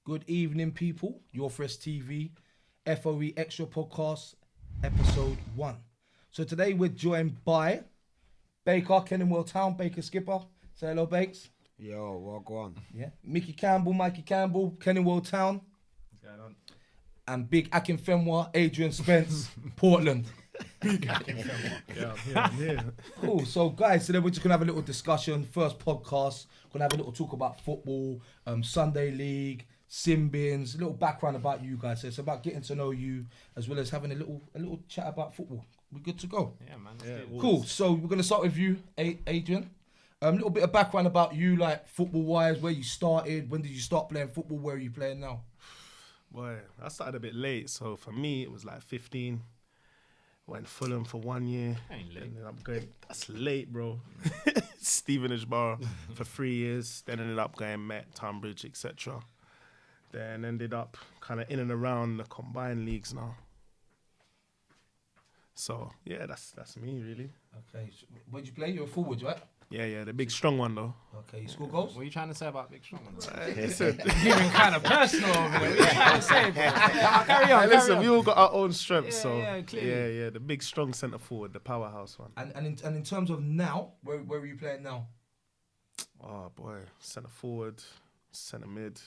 Good evening, people. Your Fresh TV, FOE Extra Podcast, episode 1. So today we're joined by Baker, Kenningbwell Town, Baker Skipper. Say hello, Bakes. Yo, what go on? Yeah. Mikey Campbell, Kenningbwell Town. What's going on? And Big Akinfenwa, Adrian Spence, Portland. Big Akinfenwa. Yeah. Cool. So, guys, today we're just going to have a little discussion. First podcast. Going to have a little talk about football, Sunday League, Simbins, a little background about you guys. So it's about getting to know you as well as having a little chat about football. We're good to go. Yeah, man. Yeah, cool. So we're going to start with you, Adrian. A little bit of background about you, like football-wise, where you started, when did you start playing football, where are you playing now? Boy, I started a bit late, so for me it was like 15. Went Fulham for 1 year. Ain't late. Ended up going, that's late, bro. Stevenage Borough for 3 years. Then ended up going Met, Tunbridge, etc. Then ended up kind of in and around the combined leagues now. So yeah, that's me really. Okay, so where'd you play? You're a forward, right? Yeah, the big strong one though. Okay, you score goals? What are you trying to say about Big Strong? Listen, Even kind of personal over there. What are you trying to say, bro? Carry on. listen, we all got our own strengths, Yeah, so yeah, clearly. yeah, the big strong centre forward, the powerhouse one. And in terms of now, where are you playing now? Oh boy, centre forward, centre mid.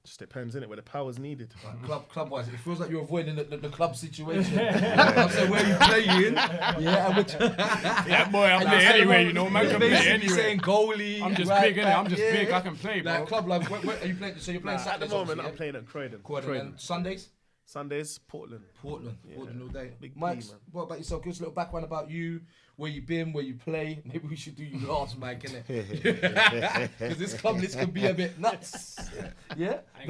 Just depends, innit, where the power's needed. Like, club-wise, it feels like you're avoiding the club situation. I'm saying where you playing, yeah, and which. Yeah, boy, I play anyway, you know, man can play anyway. Saying goalie. I'm just right big, innit? back, I'm just yeah. big, I can play, bro. Like club, like where are you playing? So you're playing At Saturdays, the moment, obviously, I'm playing at Croydon. Croydon. And Sundays? Sundays, Portland. Portland all day. Big P, Mike, man. what about yourself? Give us a little background about you, where you been, where you play. Maybe we should do you last, Mike, innit? Because this club list can be a bit nuts. Yeah? I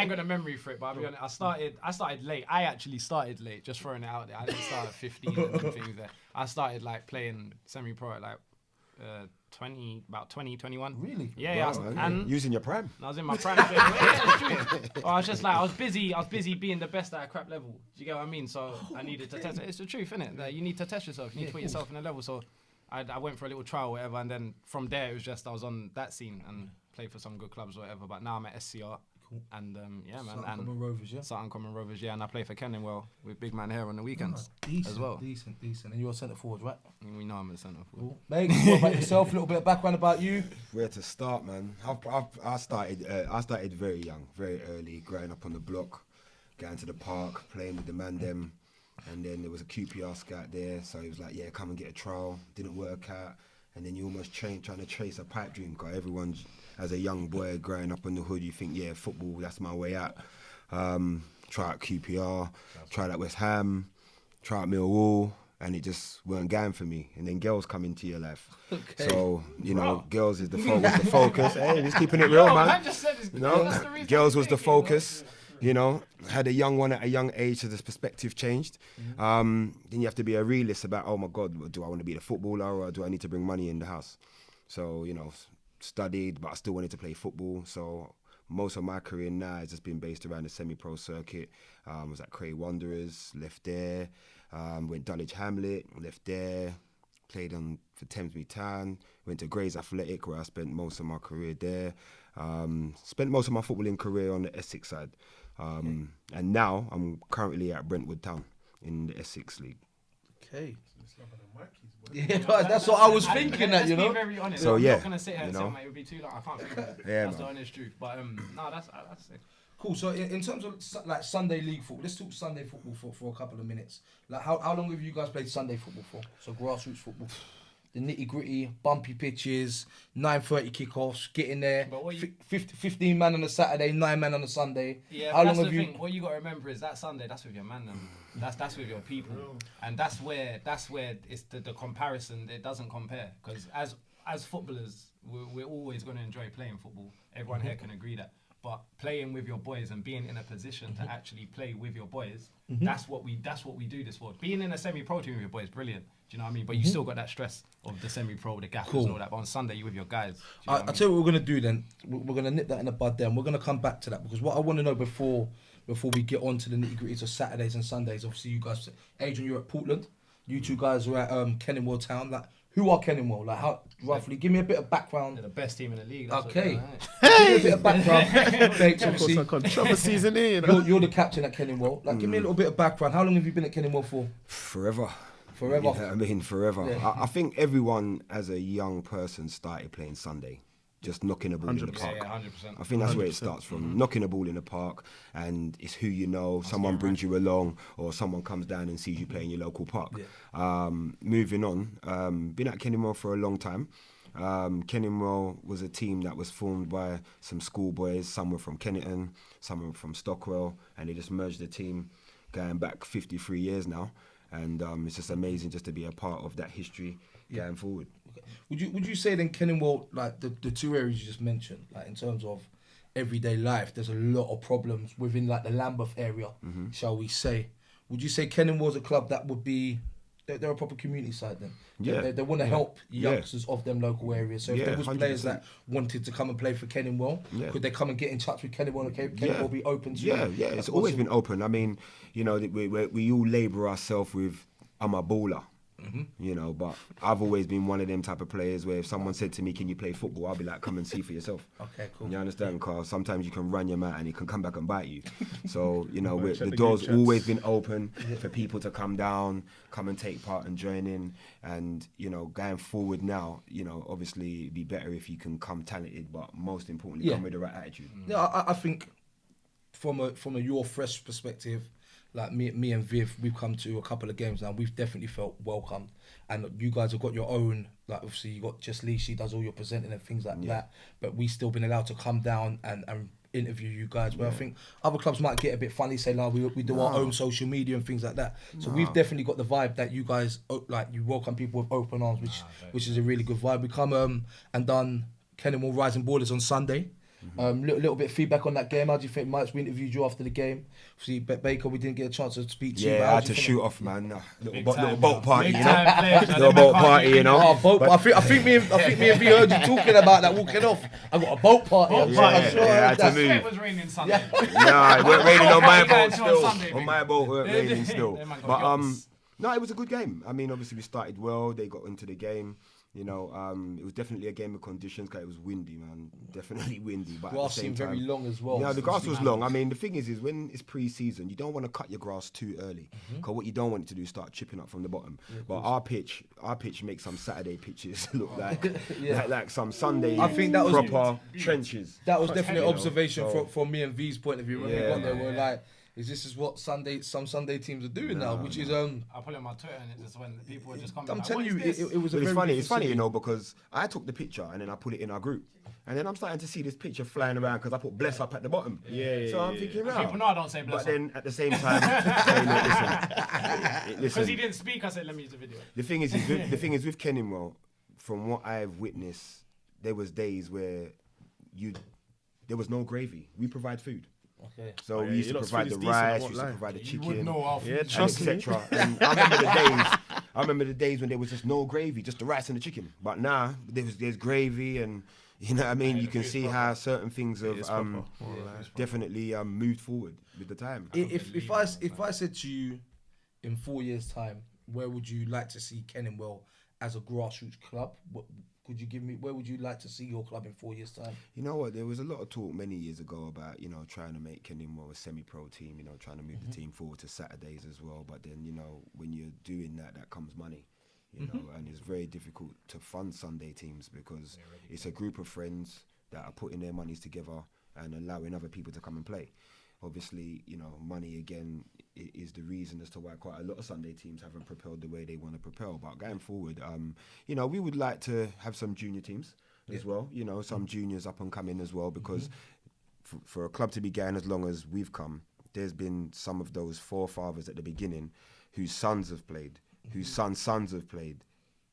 ain't got a memory for it, but I'll be honest, I started late. I actually started late, just throwing it out there. I didn't start at 15 and things there. I started like playing semi-pro at like 21. Really? Yeah, Wow, and using your prime. I was in my prime. Yeah, it's true. I was just like, I was busy being the best at a crap level. Do you get what I mean? So I needed to test it. It's the truth, innit? That you need to test yourself. You need to put yourself in a level. So I went for a little trial, whatever, and then from there it was just I was on that scene and played for some good clubs, or whatever. But now I'm at SCR. Cool. And yeah, man. Sutton Common Rovers, yeah? Sutton Common Rovers, yeah. And I play for Kenningwell with Big Man here on the weekends Decent, as well. Decent. And you're a centre forward, right? We know I'm a centre forward. Cool. Mate, what about yourself? A little bit of background about you. Where to start, man? I started very young, very early, growing up on the block, going to the park, playing with the man them, and then there was a QPR scout there, so he was like, yeah, come and get a trial. Didn't work out, and then you almost trying to chase a pipe dream, because everyone's, as a young boy growing up in the hood, you think, yeah, football, that's my way out. Try out QPR, try out West Ham, try out Millwall, and it just weren't going for me. And then girls come into your life. Okay. So, you know, girls is the focus. Hey, just keeping it real, man. I just said it's, You know, that's the reason girls I'm was the thinking, focus. You know, had a young one at a young age, so the perspective changed. Then you have to be a realist about, oh my God, do I want to be the footballer or do I need to bring money in the house? So, you know, studied, but I still wanted to play football. So most of my career now has just been based around the semi-pro circuit. Was at Cray Wanderers, left there. Went Dulwich Hamlet, left there. Played for Thamesmead Town. Went to Grays Athletic, where I spent most of my career there. Spent most of my footballing career on the Essex side. And now I'm currently at Brentwood Town in the Essex League. Okay. Yeah, that's what I was thinking. That, you know. Let's be very honest. So, I'm yeah, not gonna sit here and you say, know. mate, it would be too long. I can't think of it. Yeah, That's the man. honest truth. But no, that's it. Cool. So in terms of like Sunday league football, let's talk Sunday football for a couple of minutes. Like how long have you guys played Sunday football for? So grassroots football, the nitty gritty, bumpy pitches, 9:30 kickoffs, getting there. But what you- 15 man on a Saturday, 9 man on a Sunday. Yeah, how but long that's have the you? thing. What you got to remember is that Sunday, that's with your man. That's with your people, and that's where it's the comparison. It doesn't compare, because as footballers, we're always going to enjoy playing football. Everyone here can agree that. But playing with your boys and being in a position to actually play with your boys, that's what we do this for. Being in a semi-pro team with your boys, brilliant. Do you know what I mean? But you still got that stress of the semi-pro, the gaffers and all that. But on Sunday, you with your guys. Do you know what I I'll mean? tell you what we're gonna do then. We're gonna nip that in the bud then. We're gonna come back to that, because what I want to know before we get on to the nitty gritties of Saturdays and Sundays. Obviously, you guys, Adrian, you're at Portland. You two guys are at Kenningbwell Town. Like, who are Kenningwell? Like, how roughly? Give me a bit of background. They're the best team in the league. That's Okay. what they're, Give me a bit of background. Bakes, Got obviously, some controversies in here, you know. you're the captain at Kenningwell. Like, give me a little bit of background. How long have you been at Kenningwell for? Forever. Forever. Yeah, I mean, forever. Yeah. I think everyone, as a young person, started playing Sunday. Just knocking a ball in the 100%. park. Yeah, 100%. I think that's where it 100%. starts from. Knocking a ball in the park, and it's who you know. Someone brings you along, or someone comes down and sees you play in your local park. Yeah. Moving on, been at Kenningwell for a long time. Kenningwell was a team that was formed by some schoolboys. Some were from Kennington, some were from Stockwell, and they just merged the team, going back 53 years now. And it's just amazing just to be a part of that history going forward. Would you say then Kenningwell, like the two areas you just mentioned, like in terms of everyday life, there's a lot of problems within like the Lambeth area, shall we say? Would you say Kenningwell's a club that would be, they're a proper community side then? Yeah. They want to help youngsters of them local areas. So if there was 100%. players that wanted to come and play for Kenningwell, could they come and get in touch with Kenningwell and Kenningwell be open to Yeah, it's always been open. I mean, you know, we all labour ourselves with, I'm a baller. You know, but I've always been one of them type of players where if someone said to me, can you play football? I'll be like, come and see for yourself. Okay, cool. You understand? Because sometimes you can run your mouth and it can come back and bite you. So, you know, Check the the door's group chats. always been open for people to come down, come and take part and join in. And, you know, going forward now, you know, obviously it'd be better if you can come talented, but most importantly, come with the right attitude. Yeah, I think from a your fresh perspective, like me and Viv, we've come to a couple of games now. We've definitely felt welcomed, and you guys have got your own. Like obviously, you got Just Lee. She does all your presenting and things like that. But we still been allowed to come down and interview you guys. Where I think other clubs might get a bit funny, say like we do our own social media and things like that. So we've definitely got the vibe that you guys like. You welcome people with open arms, which is a really good vibe. We come and done Kenningwell Rising Ballers on Sunday. Little bit of feedback on that game. How do you think, Mike? We interviewed you after the game. See, Baker, we didn't get a chance to speak to you. Yeah, but I how had do to you think- shoot off, man. Big Little time, boat party, big you know. time players, Little boat party, you know. Oh, boat. I think me and V heard you talking about that walking off. I got a boat party. Boat I'm party. sure I Yeah, I heard had to that. move. It was raining Sunday. Nah, it weren't raining on my Yeah, boat it's on still. Sunday, On big my boat, it weren't raining still. Them man got But yachts. no, it was a good game. I mean, obviously we started well. They got into the game. You know, it was definitely a game of conditions because it was windy, man. Definitely windy. But Grass at the same seemed time, very long as well. yeah, the grass was long. I mean, the thing is when it's pre-season, you don't want to cut your grass too early because what you don't want it to do is start chipping up from the bottom. But our pitch makes some Saturday pitches look like like some Sunday I think that was- proper trenches. That was definitely an You know, observation so- from me and V's point of view when we Yeah. got there. We're like, this is what some Sunday teams are doing now, which is I put it on my Twitter and it's just when people were just coming. I'm like, telling what you, is this? it was a But very it's funny, different you city. know, because I took the picture and then I put it in our group. And then I'm starting to see this picture flying around because I put bless up at the bottom. So I'm thinking, People right. know I don't say bless But then at the same time, hey, look, because listen. he didn't speak. I said, let me use the video. The thing is with Kenningwell, from what I've witnessed, there was days where there was no gravy. We provide food. Okay. So yeah, we used you to lot's provide food the is decent, I rice, we won't used to lie. provide the You would chicken. know our Yeah, food. trust me. etc. And I remember the days when there was just no gravy, just the rice and the chicken. But now there's gravy, and you know what I mean. You can see how certain things have It's proper. More like- definitely moved forward with the time. If I said to you in 4 years' time, where would you like to see Kenningwell as a grassroots club? Could you give me, where would you like to see your club in 4 years' time? You know what? There was a lot of talk many years ago about, you know, trying to make Kenningwell a semi-pro team, you know, trying to move the team forward to Saturdays as well. But then, you know, when you're doing that comes money, you know, and it's very difficult to fund Sunday teams because it's a group of friends that are putting their monies together and allowing other people to come and play. Obviously, you know, money again is the reason as to why quite a lot of Sunday teams haven't propelled the way they want to propel. But going forward, you know, we would like to have some junior teams as well. You know, some juniors up and coming as well, because for a club to be going as long as we've come, there's been some of those forefathers at the beginning whose sons have played, whose sons' sons have played,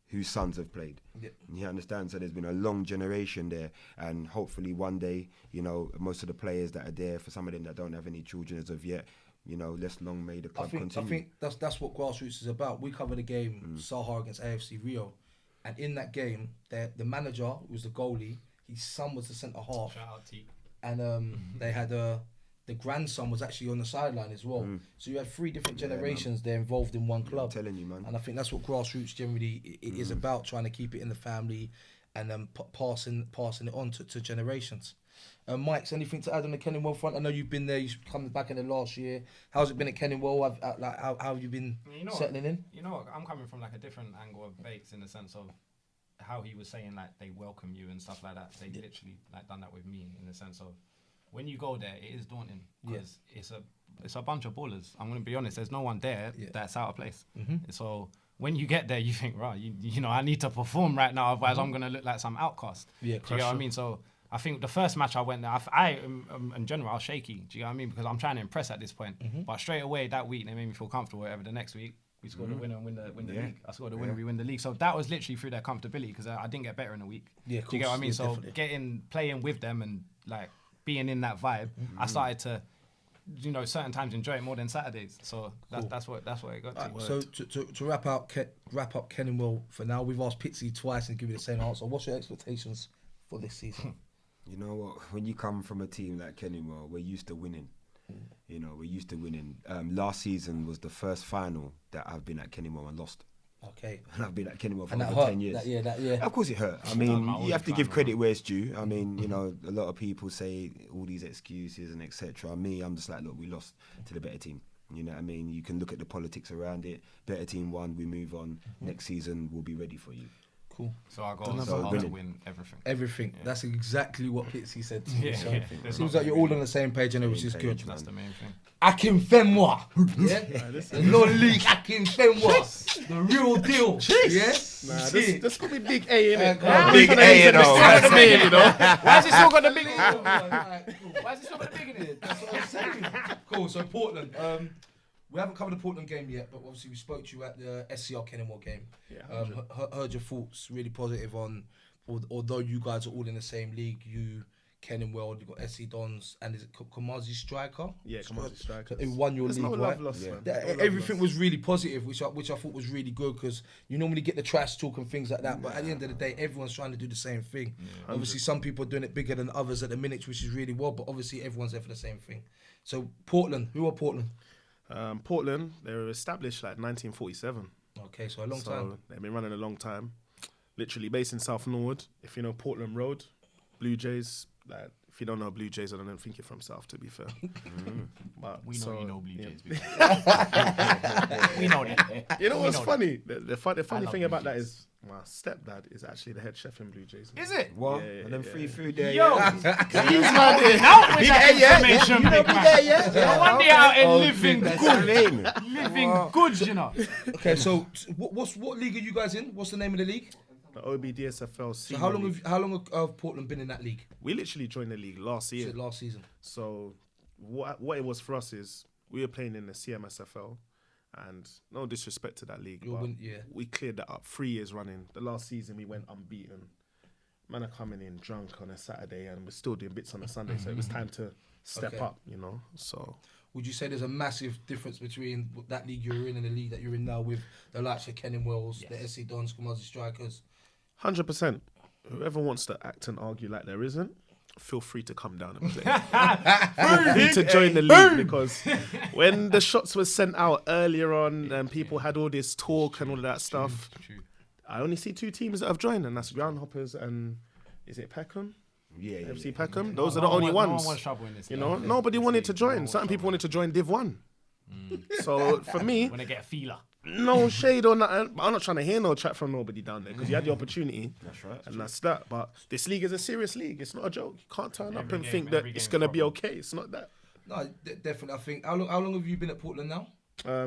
whose sons have played. Yeah. You understand? So there's been a long generation there, and hopefully one day, you know, most of the players that are there, for some of them that don't have any children as of yet, you know, let's long may the club continue. I think that's what grassroots is about. We covered a game, Sahar against AFC Rio, and in that game, the manager, who was the goalie, his son was the centre half, Shout out T. and they had the grandson was actually on the sideline as well. So you have 3 different generations there involved in one club. I'm telling you, man. And I think that's what grassroots generally is about, trying to keep it in the family and then passing it on to generations. Mike's, anything to add on the Kenningwell front? I know you've been there, you've come back in the last year. How's it been at Kenningwell? How have you been settling in? You know what, I'm coming from like a different angle of Bakes in the sense of how he was saying like they welcome you and stuff like that. They literally like done that with me in the sense of when you go there, it is daunting because it's a bunch of ballers. I'm gonna be honest. There's no one there that's out of place. So when you get there, you think, right, you know, I need to perform right now, otherwise I'm gonna look like some outcast. Yeah, do you get what I mean? So I think the first match I went there, in general, I was shaky. Do you get what I mean? Because I'm trying to impress at this point. But straight away that week, they made me feel comfortable. Whatever. The next week, we scored a winner and win the league. I scored a winner, we win the league. So that was literally through their comfortability because I didn't get better in a week. Yeah, do you get what I mean? So playing with them and like being in that vibe, I started to, you know, certain times enjoy it more than Saturdays. So that's what it got to. So to wrap up Kenningwell for now, we've asked Pitsy twice and give you the same answer. What's your expectations for this season? You know what? When you come from a team like Kenningwell, we're used to winning. You know, we're used to winning. Last season was the first final that I've been at Kenningwell and lost. Okay. And I've been at Kenningwell for over 10 years. That year. Of course it hurt. I mean, you have to give credit where it's due. I mean, you know, a lot of people say all these excuses and etc. Me, I'm just like, look, we lost to the better team. You know what I mean? You can look at the politics around it. Better team won, we move on. Next season, we'll be ready for you. Cool. So our goal is to win everything. Everything. Yeah. That's exactly what Pitsy said to me. So it seems like you're all on the same page, and which is good. That's the main thing. Akin Fenwa. Yeah? The non-league Akin Fenwa. The real deal. Yes? Nah, this could be big A in it. Big A, though. Why has it still got the big Why has it still got the big in it? That's what I'm saying. Cool. So Portland. We haven't covered the Portland game yet, but obviously we spoke to you at the SCR Kenningwell game. Yeah, heard your thoughts, really positive on, although you guys are all in the same league, you, Kenningwell, you've got SC Dons, and is it KUMAZI striker? Yeah, KUMAZI striker. Who won your league, right? Everything was really positive, which I thought was really good because you normally get the trash talk and things like that, but at the end of the day, everyone's trying to do the same thing. Yeah. Obviously, some people are doing it bigger than others at the minute, which is really well, but obviously everyone's there for the same thing. So Portland, who are Portland? Portland, they were established like 1947. Okay, so a long time. They've been running a long time. Literally based in South Norwood. If you know Portland Road, Blue Jays. Like, if you don't know Blue Jays, I don't think you're from South, to be fair. But we know you know Blue Jays. We know that. You know what's funny? The funny thing about that is my stepdad is actually the head chef in Blue Jays. Is it? What? And then free food there. Yo, he's not there. Now with that information, big man. No wonder you're out and living good. Living good, you know. Okay, so what league are you guys in? What's the name of the league? The OBDSFL. So how long have Portland been in that league? We literally joined the league last year. So last season. So what it was for us is we were playing in the CMSFL, and no disrespect to that league, but we cleared that up 3 years running. The last season we went unbeaten. Man are coming in drunk on a Saturday, and we're still doing bits on a Sunday. So it was time to step up, you know. So. Would you say there's a massive difference between that league you're in and the league that you're in now with the likes of Kenningwells, the SC Dons, KUMAZI Strikers? 100%. Whoever wants to act and argue like there isn't, feel free to come down and play. Feel free to join the league because when the shots were sent out earlier on and people had all this talk and all of that stuff, I only see 2 teams that have joined, and that's Groundhoppers and is it Peckham? Yeah, FC Peckham. Those are the only ones. You know, nobody wanted to join. Certain people wanted to join Div 1. So for me, when I get a feeler. No shade or nothing. I'm not trying to hear no chat from nobody down there because you had the opportunity. That's right. And that's that. But this league is a serious league. It's not a joke. You can't turn up and think that it's going to be okay. It's not that. No, definitely. I think. How long have you been at Portland now?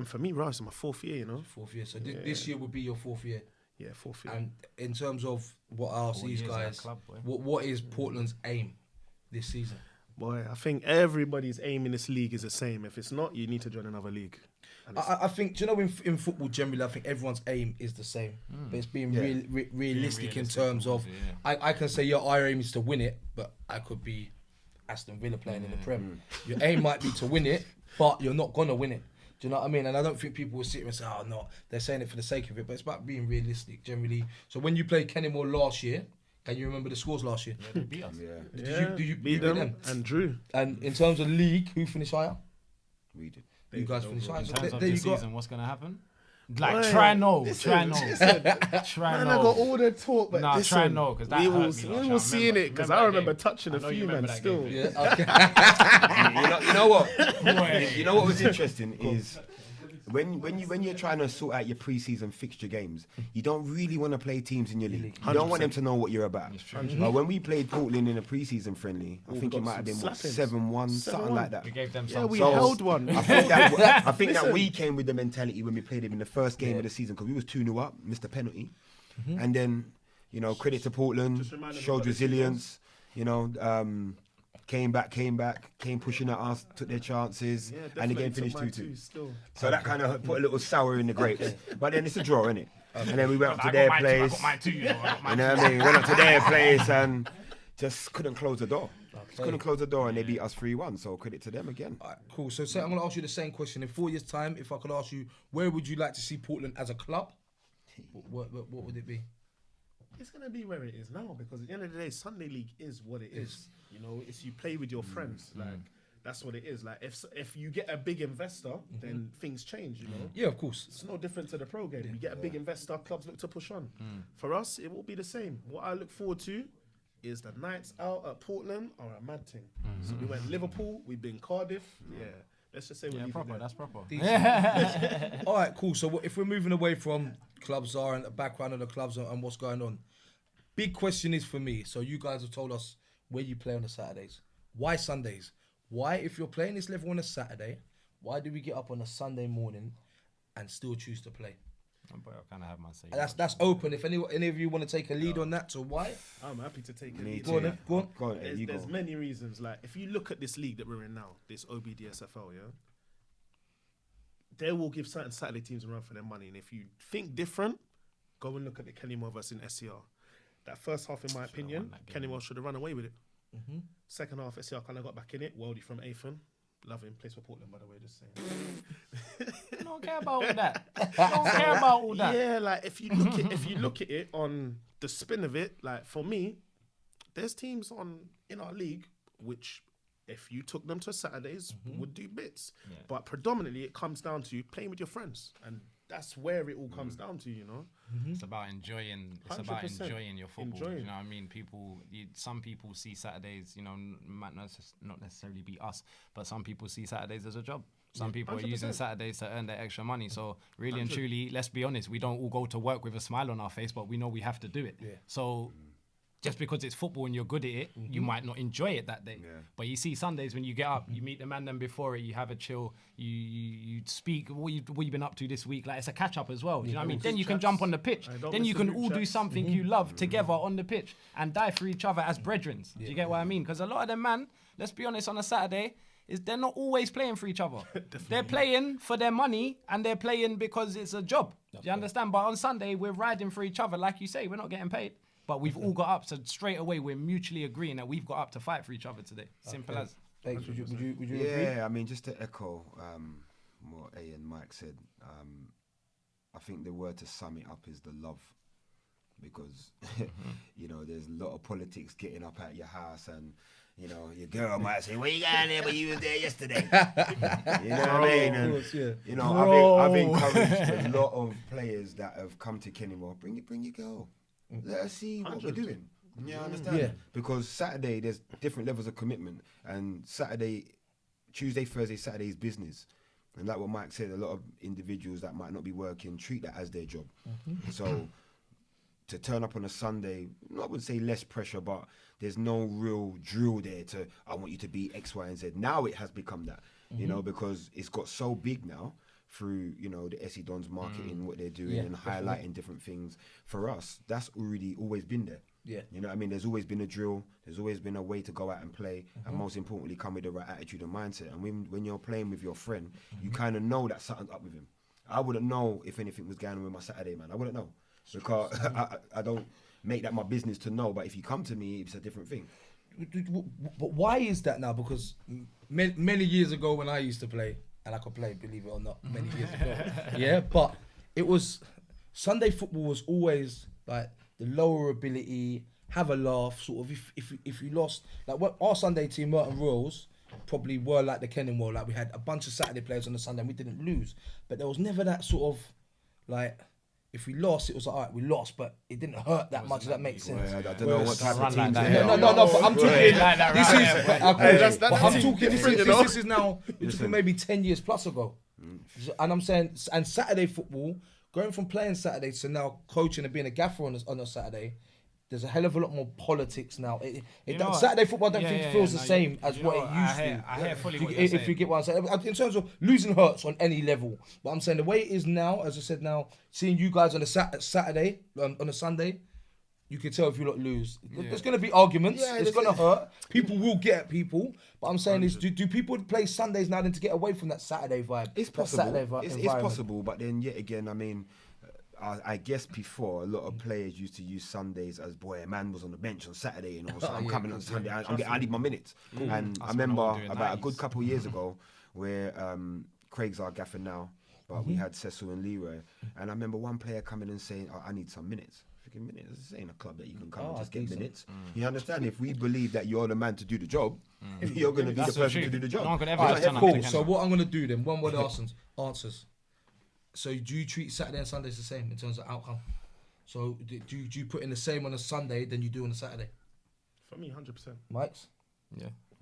For me, right, it's my 4th year, you know. 4th year. So this year would be your 4th year. Yeah, 4th year. And in terms of what I ask these guys, what is Portland's aim this season? Boy, I think everybody's aim in this league is the same. If it's not, you need to join another league. I think, do you know, in football generally, I think everyone's aim is the same. But it's being realistic in terms of, I can say our aim is to win it, but I could be Aston Villa playing in the Prem. Your aim might be to win it, but you're not going to win it. Do you know what I mean? And I don't think people will sit here and say, oh, no, they're saying it for the sake of it, but it's about being realistic generally. So when you played Kenningwell last year, Can you remember the scores last year? Yeah, they beat us. Yeah, Did you beat them and drew. And in terms of league, who finished higher? we did. You guys finished higher. In So terms of there the you go. season, what's gonna happen? Like, Oi, try no. Man, I no. got all the talk, but Nah, listen, try no, 'cause that we hurt will, me, we Josh. will see in it, because I remember that touching game. a I know you few, man, remember that still. game. Yeah, okay. You know what? Boy. You know what was interesting is when you're trying to sort out your pre-season fixture games, you don't really want to play teams in your league. You don't want them to know what you're about. But when we played Portland in a pre-season friendly, I think it might have been what, 7-1, something like that. We gave them Yeah, some. we So, held one. I think that we came with the mentality when we played him in the first game of the season, because we was 2-0 up, missed a penalty, and then credit to Portland, Just remind them showed what the resilience. Came back, came pushing at us, took their chances, Yeah, and the definitely game finished took mine 2-2. too, still. So that kind of put a little sour in the grapes. But then it's a draw, innit? And then we went up to I their got mine too, I place. got mine too, you know. I got mine You know what I mean? Went up to their place and just couldn't close the door. Just couldn't close the door, and they beat us 3-1. So credit to them again. All right, cool. So I'm going to ask you the same question. In 4 years' time, if I could ask you, where would you like to see Portland as a club? What would it be? It's going to be where it is now, because at the end of the day, Sunday League is what it is. You know, it's you play with your friends. Like, that's what it is. Like, if you get a big investor, then things change, you know? Yeah, of course. It's no different to the pro game. You get a big investor, clubs look to push on. For us, it will be the same. What I look forward to is the nights out at Portland are a mad thing. So we went Liverpool, we've been Cardiff. Yeah, let's just say we're Yeah, leaving proper. there. That's proper. All right, cool. So if we're moving away from clubs are and the background of the clubs and what's going on, big question is for me. So you guys have told us where you play on the Saturdays. Why Sundays? Why, if you're playing this level on a Saturday, why do we get up on a Sunday morning and still choose to play? But I kind of have my say. And that's open. If any of you want to take a lead on that, so why? I'm happy to take a Me lead. too. Go on then. Go on. Go on, Ed, you There's go. many reasons. Like, if you look at this league that we're in now, this OBDSFL, yeah, they will give certain Saturday teams a run for their money. And if you think different, go and look at the Kenningwell versus SCR. That first half, in my opinion, Kenningwell should have run away with it. Second half, SCR kind of got back in it. Worldy from Athan. Love him. Plays for Portland, by the way, just saying. I don't care about all that. I don't care about all that. Yeah, like if you look at it on the spin of it, like for me, there's teams in our league which, if you took them to Saturdays, would do bits. Yeah. But predominantly, it comes down to playing with your friends, and that's where it all comes down to, you know. It's about enjoying. It's about 100%. enjoying your football. Enjoying. You know what I mean? Some people see Saturdays. You know, might not necessarily be us, but some people see Saturdays as a job. Some people are using 100%. Saturdays to earn their extra money. So really and truly, let's be honest, we don't all go to work with a smile on our face, but we know we have to do it. Yeah. So just because it's football and you're good at it, you might not enjoy it that day. Yeah. But you see Sundays when you get up, you meet the man then before it, you have a chill, you speak what you been up to this week. Like, it's a catch up as well. Do you know what I mean? Then you can jump on the pitch. don't Then you miss the can group all do chats. something you love together on the pitch and die for each other as brethren. Do you get what I mean? Because a lot of them, man, let's be honest, on a Saturday, they're not always playing for each other. They're playing for their money and they're playing because it's a job. Do you understand? But on Sunday, we're riding for each other. Like you say, we're not getting paid. But we've all got up, so straight away we're mutually agreeing that we've got up to fight for each other today. Simple as. Thanks. Would you agree? Yeah, I mean, just to echo what A and Mike said, I think the word to sum it up is the love. Because, there's a lot of politics getting up at your house, and, your girl might say, "Where you going there? But you was there yesterday." You know what I mean? And, Of course, yeah. I've encouraged a lot of players that have come to Kenningwell, bring your girl. Let us see what we're doing. Yeah, I understand. Yeah. Because Saturday, there's different levels of commitment. And Tuesday, Thursday, Saturday is business. And like what Mike said, a lot of individuals that might not be working treat that as their job. So to turn up on a Sunday, I wouldn't say less pressure, but there's no real drill there to, I want you to be X, Y, and Z. Now it has become that, because it's got so big now through, the SE Dons marketing, what they're doing and highlighting different things. For us, that's already always been there. Yeah. You know what I mean? There's always been a drill. There's always been a way to go out and play. And most importantly, come with the right attitude and mindset. And when you're playing with your friend, you kind of know that something's up with him. I wouldn't know if anything was going on with my Saturday, man. I wouldn't know. Because I don't make that my business to know. But if you come to me, it's a different thing. But why is that now? Because many years ago when I used to play, and I could play, believe it or not, many years ago. Yeah, but it was Sunday football was always like the lower ability, have a laugh. Sort of, if you lost, like what our Sunday team, Merton Royals, probably were like the Kenningwell. Like we had a bunch of Saturday players on the Sunday and we didn't lose. But there was never that sort of, like, if we lost, it was like, all right, we lost, but it didn't hurt that much. If that makes sense. I don't know what type of teams. No, but I'm talking. This is now. You're talking maybe 10 years plus ago, and I'm saying, and Saturday football, going from playing Saturday to now coaching and being a gaffer on a Saturday. There's a hell of a lot more politics now. Saturday football, I don't think it feels the same as what it used to. I hear fully what you're if saying. you get what I'm saying. In terms of losing hurts on any level. But I'm saying the way it is now, as I said now, seeing you guys on a Saturday, on a Sunday, you can tell if you lot lose. There's going to be arguments. It's going to hurt. People will get at people. But I'm saying is, do people play Sundays now then to get away from that Saturday vibe? It's possible. It's possible. But then yet again, I mean, I guess before a lot of players used to use Sundays as, boy, a man was on the bench on Saturday, so I'm coming on Sunday. I need my minutes. And I remember about a good couple of years ago where Craig's our gaffer now, but we had Cecil and Leroy, and I remember one player coming and saying, I need some minutes. Freaking minutes. This ain't a club that you can come and just get minutes. You understand? If we believe that you're the man to do the job, you're going to be the person to do the job. No one could ever just cool. So what I'm going to do then, one word answers. So do you treat Saturday and Sundays the same in terms of outcome? So do you put in the same on a Sunday than you do on a Saturday? For me, 100%. Mike's?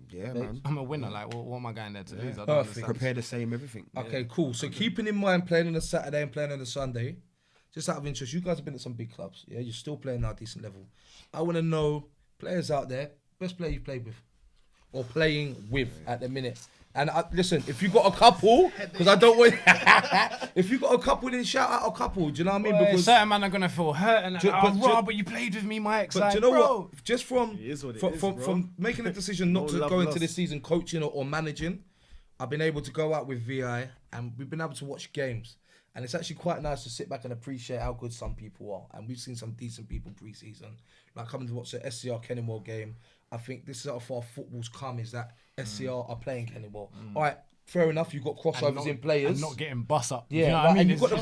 Yeah, man. I'm a winner. Like, what am I going there to lose? I don't Perfect. understand. Prepare the same everything. Okay, cool. So keeping in mind playing on a Saturday and playing on a Sunday, just out of interest, you guys have been at some big clubs. Yeah, you're still playing now at a decent level. I want to know, players out there, best player you've played with or playing with at the minute. And listen, if you got a couple, because I don't want. If you got a couple, then shout out a couple. Do you know what I mean? Because certain man are gonna feel hurt and but you played with me, Mike. But do you know what? Just from making a decision not to go into this season coaching or managing, I've been able to go out with VI and we've been able to watch games. And it's actually quite nice to sit back and appreciate how good some people are. And we've seen some decent people pre-season. Like coming to watch the SCR Kenningwell game. I think this is how far football's come, is that SCR are playing Kenningwell. All right, fair enough, you've got crossovers in players. And not getting bus up. Yeah, you know what I mean? And you've got the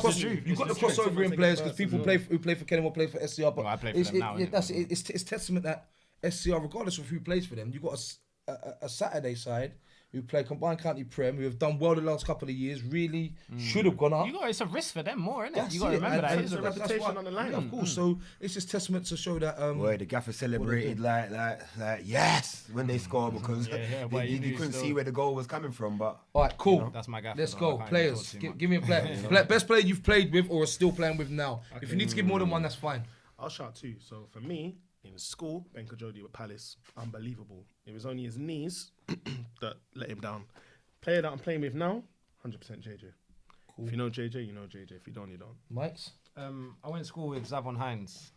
crossover in players because people who play for Kenningwell play for SCR. But I play for them now. It's testament that SCR, regardless of who plays for them, you've got a Saturday side who play combined county prem, who have done well the last couple of years, really should have gone up. It's a risk for them more, isn't it? That's you got to remember that. It's a reputation on the line. Yeah, of course. So it's just testament to show that. Boy, the gaffer celebrated like yes when they scored because you couldn't see where the goal was coming from. But all right, cool. That's my gaffer. Let's go, players. Give me a player. Best player you've played with or are still playing with now. If you need to give more than one, that's fine. I'll shout two. So for me, in school, Ben Kajodi with Palace, unbelievable. It was only his knees that let him down. Player that I'm playing with now, 100% JJ. Cool. If you know JJ, you know JJ. If you don't, you don't. Mike's? I went to school with Zavon Hines.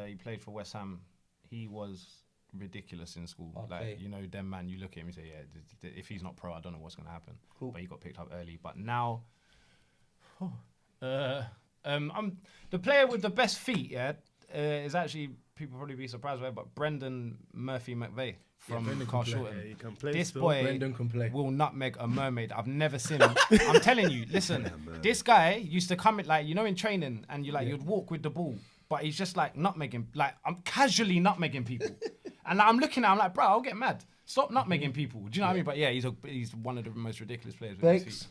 He played for West Ham. He was ridiculous in school. Okay. Like, them man, you look at him and say, yeah, if he's not pro, I don't know what's going to happen. Cool. But he got picked up early. But now, I'm the player with the best feet, is actually, people probably be surprised by it, but Brendan Murphy McVeigh from Carshalton. This boy will nutmeg a mermaid. I've never seen him. I'm telling you, listen, this guy used to come in training and you'd walk with the ball, but he's just like nutmegging, like I'm casually nutmegging people. And I'm looking at him like, bro, I'll get mad. Stop nutmegging people. Do you know what I mean? But yeah, he's one of the most ridiculous players.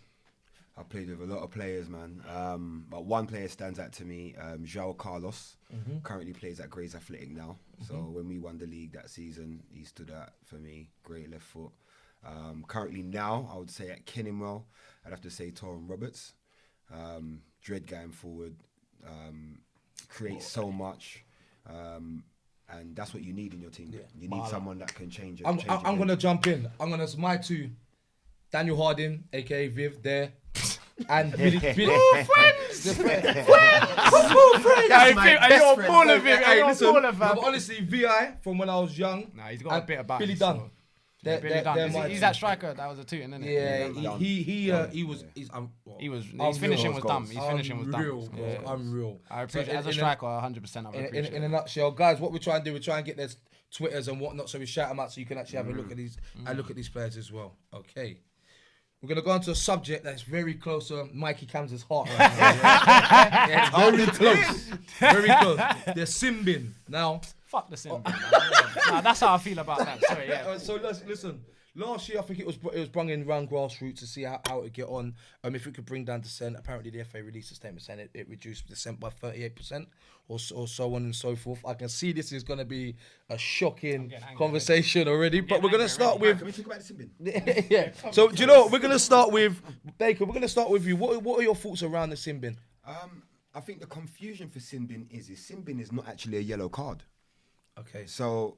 I played with a lot of players, man. But one player stands out to me, João Carlos. Currently plays at Grays Athletic now. So when we won the league that season, he stood out for me. Great left foot. Currently now, I would say at Kenningwell, I'd have to say Torren Roberts. Dread going forward. Creates so much. And that's what you need in your team. Yeah. You need someone that can change it. I'm going to jump in. My two. Daniel Harding, a.k.a. Viv, there. And Billy. Friends! Football friends! You're a baller, Viv. You're a baller, fam. But honestly, VI, from when I was young. Nah, he's got a bit about Billy him. Dunn. Billy Dunn. He's that striker that was a tooting, isn't it? Yeah, his finishing was dumb. His finishing was dumb. Unreal. I appreciate as a striker, 100% I appreciate it. In a nutshell, guys, what we're trying to do, we're trying to get their Twitters and whatnot, so we shout them out so you can actually have a look at these and look at these players as well. Okay. We're going to go on to a subject that's very close to Mikey Cam's heart right now. Very close. Very close. They're Simbin. Now, Fuck the sin bin, man. Nah, that's how I feel about that. Sorry, yeah. So listen. Last year, I think it was brought in around grassroots to see how it would get on. If it could bring down dissent. Apparently, the FA released a statement saying it reduced dissent by 38% or so on and so forth. I can see this is going to be a shocking conversation already. But we're going to start with... Can we talk about the sin bin? Yeah. So, do you know what? We're going to start with... Baker, we're going to start with you. What are your thoughts around the sin bin? I think the confusion for sin bin is sin bin is not actually a yellow card. Okay. So...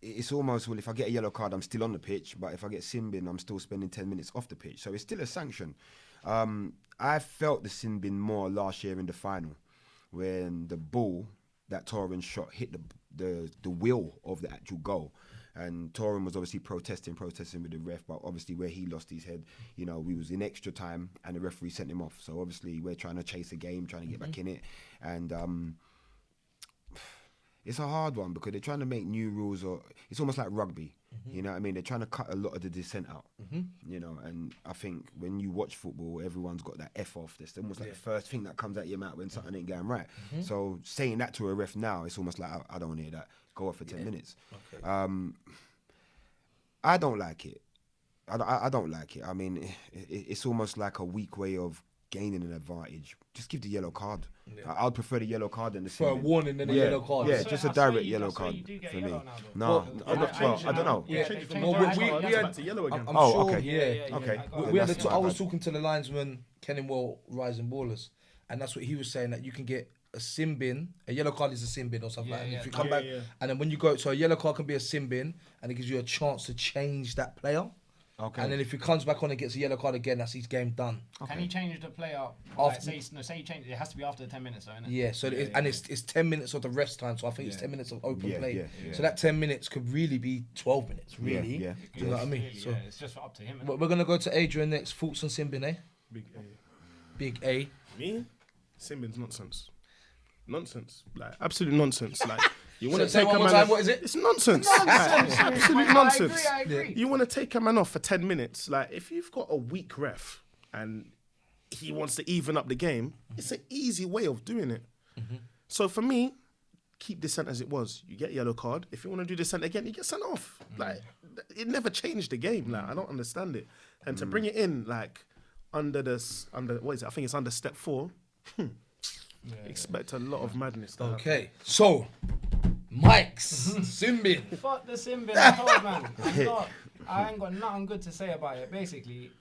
it's almost, well, if I get a yellow card, I'm still on the pitch, but if I get sin bin, I'm still spending 10 minutes off the pitch. So it's still a sanction. I felt the sin bin more last year in the final when the ball that Torren shot hit the wheel of the actual goal. And Torren was obviously protesting with the ref, but obviously where he lost his head, you know, we was in extra time and the referee sent him off. So obviously we're trying to chase a game, trying to get back in it. And it's a hard one because they're trying to make new rules, or it's almost like rugby. You know what I mean? They're trying to cut a lot of the dissent out. You know, and I think when you watch football, everyone's got that F off. That's almost like the first thing that comes out your mouth when something ain't going right. So saying that to a ref now, it's almost like I don't want to hear that. Go off for 10 minutes. Okay. I don't like it. I don't like it. I mean, it's almost like a weak way of gaining an advantage. Just give the yellow card. I'd prefer the yellow card than the for a warning than a yellow card. Yeah, just a direct yellow card for me. No, I don't know. Yeah, Back to yellow again. I'm Oh, sure. okay. Yeah. Okay. We had I was talking to the linesman Kenningwell Rising Ballers, and that's what he was saying, that you can get a sin bin. A yellow card is a sin bin or something like that. And if you come back, and then when you go, so a yellow card can be a sin bin, and it gives you a chance to change that player. Okay. And then if he comes back on and gets a yellow card again, that's his game done. Can he change the player? Like, say he change. It has to be after the 10 minutes, though, isn't it? Yeah. So it's 10 minutes of the rest time. So I think it's 10 minutes of open play. Yeah. So that 10 minutes could really be 12 minutes. Really. Yeah. Do you know what I mean? Really, So it's just up to him. we're gonna go to Adrian next. Thoughts on sin bin, eh? Big A. Big A. Me? Sin bin's nonsense. Nonsense. Like, absolute nonsense. Like, you want to Say take one a more man time. off. What is it? It's nonsense. Like, absolute nonsense. I agree. You want to take a man off for 10 minutes. Like, if you've got a weak ref and he wants to even up the game, it's an easy way of doing it. So for me, keep dissent as it was. You get a yellow card. If you want to do dissent again, you get sent off. Like, it never changed the game. Like, I don't understand it. And to bring it in, like, under what is it? I think it's under step 4. Expect a lot of madness. Okay. So, Mike's sin bin. Fuck the sin bin. I ain't got nothing good to say about it. Basically,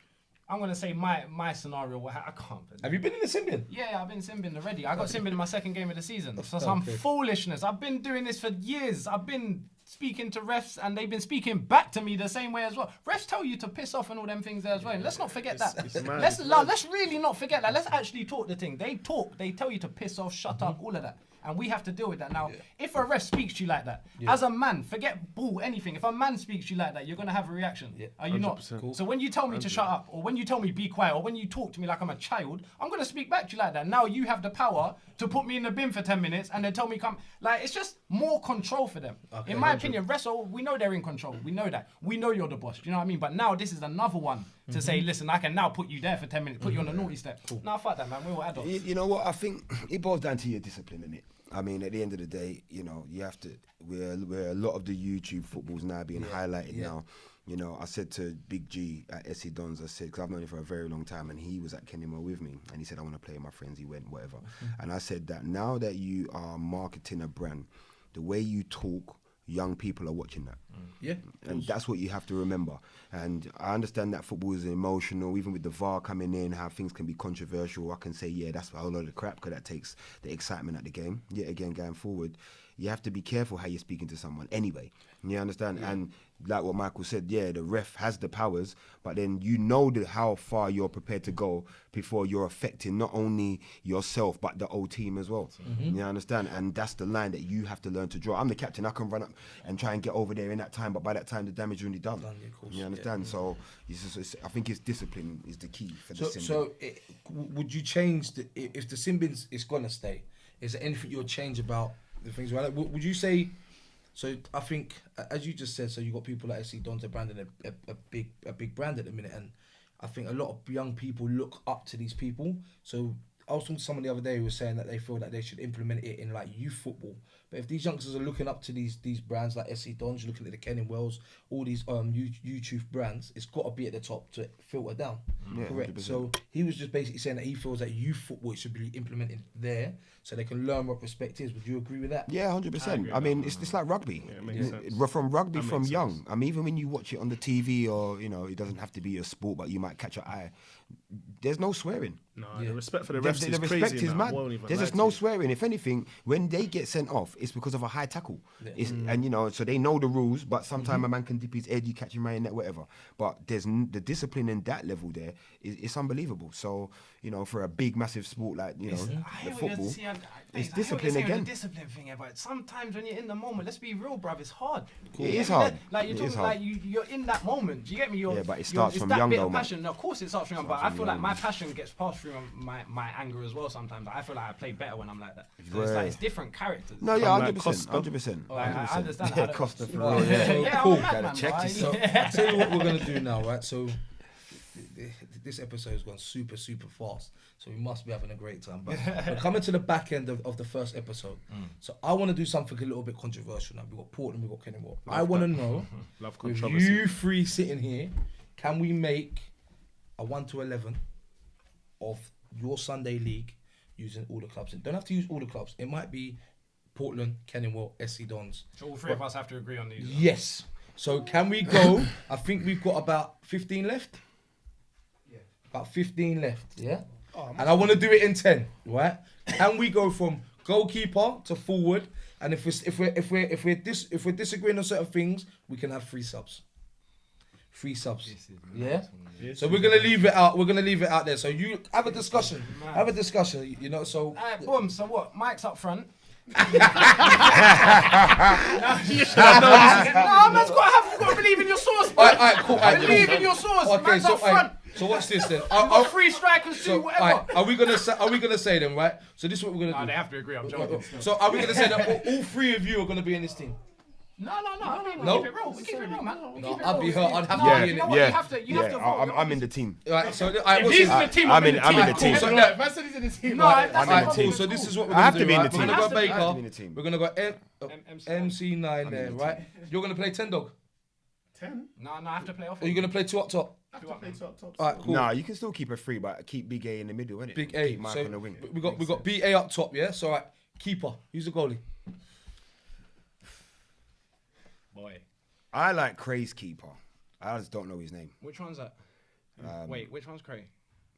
I'm gonna say my scenario. I can't. Have you been in the sin bin? Yeah, I've been sin bin already. I got sin bin in my second game of the season. So some foolishness. I've been doing this for years. I've been speaking to refs and they've been speaking back to me the same way as well. Refs tell you to piss off and all them things there as well. And let's not forget that. Let's really not forget that. Let's actually talk the thing. They tell you to piss off, shut up, all of that. And we have to deal with that now. If a ref speaks to you like that, as a man, forget ball, anything. If a man speaks to you like that, you're gonna have a reaction. Are you 100%. Not? Cool. So when you tell me to shut up, or when you tell me be quiet, or when you talk to me like I'm a child, I'm gonna speak back to you like that. Now you have the power to put me in the bin for 10 minutes and then tell me come. Like, it's just more control for them. Okay, in my opinion, refs, we know they're in control. We know that. We know you're the boss. Do you know what I mean? But now this is another one to say, listen, I can now put you there for 10 minutes, put you on the naughty step. Cool. Nah, fuck that, man. We're all adults. You know what? I think it boils down to your discipline, innit? I mean, at the end of the day, you know, you have to. Where a lot of the YouTube football's now being highlighted now. You know, I said to Big G at SC Dons, I said, because I've known him for a very long time, and he was at Kenningwell with me, and he said, I want to play with my friends. He went, whatever. And I said that now that you are marketing a brand, the way you talk, young people are watching that. Yeah. And that's what you have to remember. And I understand that football is emotional, even with the VAR coming in, how things can be controversial. I can say, yeah, that's a whole lot of crap, because that takes the excitement at the game. Yet again, going forward, you have to be careful how you're speaking to someone anyway. You understand? Yeah. And like what Michael said, yeah, the ref has the powers, but then you know how far you're prepared to go before you're affecting not only yourself, but the whole team as well. You understand? And that's the line that you have to learn to draw. I'm the captain. I can run up and try and get over there in that time, but by that time, the damage is already done. You understand? So I think it's discipline is the key for the sin bin. So would you change, if the sin bin is going to stay, is there anything you'll change about the things around it? Would you say... So I think, as you just said, so you got people like SC Dons branding a big brand at the minute, and I think a lot of young people look up to these people. So I was talking to someone the other day who was saying that they feel that they should implement it in like youth football. But if these youngsters are looking up to these brands like SC Dons, looking at the KENNINGWELLs, all these YouTube brands, it's got to be at the top to filter down. Yeah, Correct. 100%. So he was just basically saying that he feels that youth football should be implemented there so they can learn what respect is. Would you agree with that? Yeah, 100%. I mean, it's like rugby. Yeah, it makes sense. We're from rugby That from makes young. sense. I mean, even when you watch it on the TV or, you know, it doesn't have to be a sport, but you might catch your eye. There's no swearing. No, the respect for the The refs is respect crazy. is now. I mad. won't even There's lie just to no you. swearing. If anything, when they get sent off, it's because of a high tackle. It's, and you know, so they know the rules. But sometimes a man can dip his head, you catch him right in that, whatever. But there's the discipline in that level there is unbelievable. So you know, for a big, massive sport like you know the football, it's discipline again. The discipline thing, but sometimes when you're in the moment, let's be real, bruv, it's hard. It is hard. Like you're It is talking, hard. like you're in that moment. Do you get me? Yeah, but it starts it's from that young bit though, of man. passion. Of course, it starts from young, but I feel like my passion gets passed through my anger as well. Sometimes I feel like I play better when I'm like that. So it's like it's different characters. No, yeah, Like 100%, Costa. 100%. I understand. Yeah, I don't- Costa for Oh, real. yeah. Yeah, Cool. I'm a Gotta madman, check boy. yourself. I'll tell you what we're going to do now, right? So this episode has gone super, super fast. So we must be having a great time. But we're coming to the back end of the first episode. So I want to do something a little bit controversial now. We've got Portland, we've got KENNINGWELL. I want to know, Love with controversy. you three sitting here, can we make a 1 to 11 of your Sunday league using all the clubs? It don't have to use all the clubs. It might be Portland, KENNINGWELL, SC Dons. So all three of us have to agree on these. Yes. So can we go? I think we've got about 15 left. Yeah. About 15 left. Yeah. And I want to do it in 10. Right? Can we go from goalkeeper to forward? And if we're disagreeing on certain things, we can have 3 subs. 3 subs. Yeah. So we're gonna leave it out. We're gonna leave it out there. So you have a discussion. Have a discussion. You know. So. Alright, boom. So what? Mike's up front. No, man's got to believe in your source, bro. Alright, cool. Believe in your source. Okay, Man's so up front. so watch this then. You've got 3 strikers too, So, whatever. alright, are we gonna say them, right? So this is what we're No, gonna they do. have to agree. I'm joking. So are we gonna say that all 3 of you are gonna be in this team? No. I mean, we No? keep it real. We keep it real, man. We keep it I'd be real. hurt. I'd have No, to you be in know it. what? Yeah, You have to vote. I'm in the team. Alright, so If what's he's this? in the team, I'm I'm in in the the team. team. So Alright, now- if I said he's in the team, no, Alright, that's alright, not cool. cool. So this is what we're I gonna have do. to be in right? the We're team. gonna go I have to be in the Baker. team. We're gonna go MC9 there, right? You're gonna play 10 dog. 10? No, I have to play off. Are you gonna play 2 up top? I have to play top. Alright, cool. Nah, you can still keep a 3, but keep Big A in the middle, innit? Big A. Keep Mike So on the wing. we got BA up top, yeah. So alright, keeper. Who's the goalie? Boy, I like Cray's keeper. I just don't know his name. which one's that? Wait, which one's Cray?